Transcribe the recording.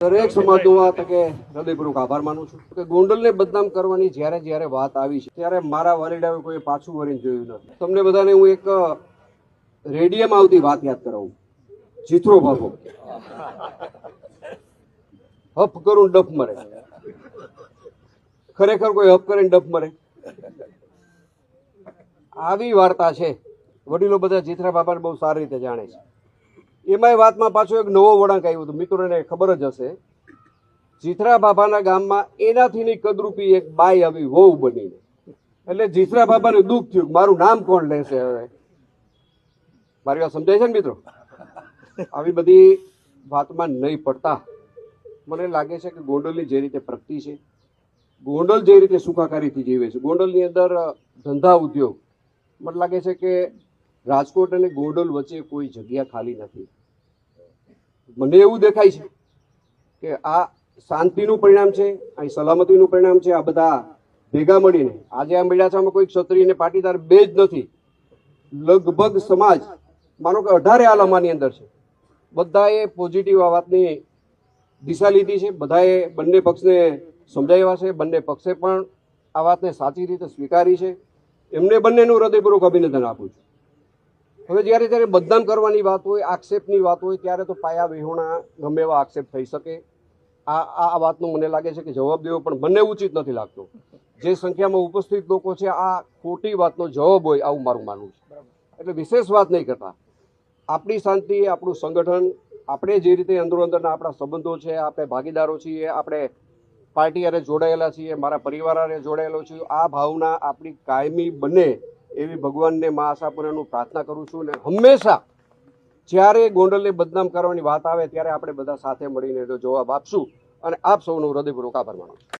દરેક સમાજનો આ તકે હૃદયપૂર્વક આભાર માનું છું કે ગોંડલને બદનામ કરવાની જ્યારે વાત આવી છે ત્યારે મારા વાલીડાએ કોઈ પાછું વળીને જોયું નથી. તમને બધાને હું એક રેડિયોમાં આવતી વાત યાદ કરાવું. જીથરો બાબો હફ કરું ડફ મરે. ખરેખર કોઈ હફ કરીને ડફ મરે? આવી વાર્તા છે. વડીલો બધા જીથરા બાબાને બહુ સારી રીતે જાણે છે. એમાંય વાતમાં પાછો એક નવો વળાંક આવ્યો હતો. મિત્રોને ખબર જ હશે, જીથરા બાબાના ગામમાં એનાથીની કદરૂપી એક બાઈ આવી વહુ બનીને. એટલે જીથરા બાબાને દુઃખ થયું કે મારું નામ કોણ લેશે હવે. મારી વાત સમજાય છે ને મિત્રો? આવી બધી વાતમાં નહીં પડતા મને લાગે છે કે ગોંડલની જે રીતે પ્રગતિ છે, ગોંડલ જે રીતે સુખાકારીથી જીવે છે, ગોંડલની અંદર ધંધા ઉદ્યોગ, મને લાગે છે કે રાજકોટ અને ગોંડલ વચ્ચે કોઈ જગ્યા ખાલી નથી. મને એવું દેખાય છે કે આ શાંતિનું પરિણામ છે, અહીં સલામતીનું પરિણામ છે. આ બધા ભેગા મળીને આજે આ મેળાચામાં કોઈ ક્ષત્રિય અને પાટીદાર બે જ નથી, લગભગ સમાજ માનો કે 18 આલામાની અંદર છે. બધાએ પોઝિટિવ આ વાતની દિશા લીધી છે. બધાએ બંને પક્ષને સમજાવ્યા છે. બંને પક્ષે પણ આ વાતને સાચી રીતે સ્વીકારી છે. એમને બંનેનું હૃદયપૂર્વક અભિનંદન આપું છું. હવે જ્યારે બદનામ કરવાની વાત હોય, આક્ષેપની વાત હોય, ત્યારે તો પાયા વિહોણા ગમે એવા આક્ષેપ થઈ શકે. આ વાતનું મને લાગે છે કે જવાબ દેવો પણ મને ઉચિત નથી લાગતો. જે સંખ્યામાં ઉપસ્થિત લોકો છે, આ ખોટી વાતનો જવાબ હોય આવું મારું માનવું છે. એટલે વિશેષ વાત નહીં કરતા, આપણી શાંતિ, આપણું સંગઠન, આપણે જે રીતે અંદરો અંદરના આપણા સંબંધો છે, આપણે ભાગીદારો છીએ, આપણે પાર્ટી હારે જોડાયેલા છીએ, મારા પરિવાર હારે જોડાયેલો છું, આ ભાવના આપણી કાયમી બને એવી ભગવાનને મા આશાપુરાનું પ્રાર્થના કરું છું. અને હંમેશા જ્યારે ગોંડલને બદનામ કરવાની વાત આવે ત્યારે આપણે બધા સાથે મળીને જવાબ આપશું. અને આપ સૌનો હૃદયપૂર્વક આભાર માનું છું.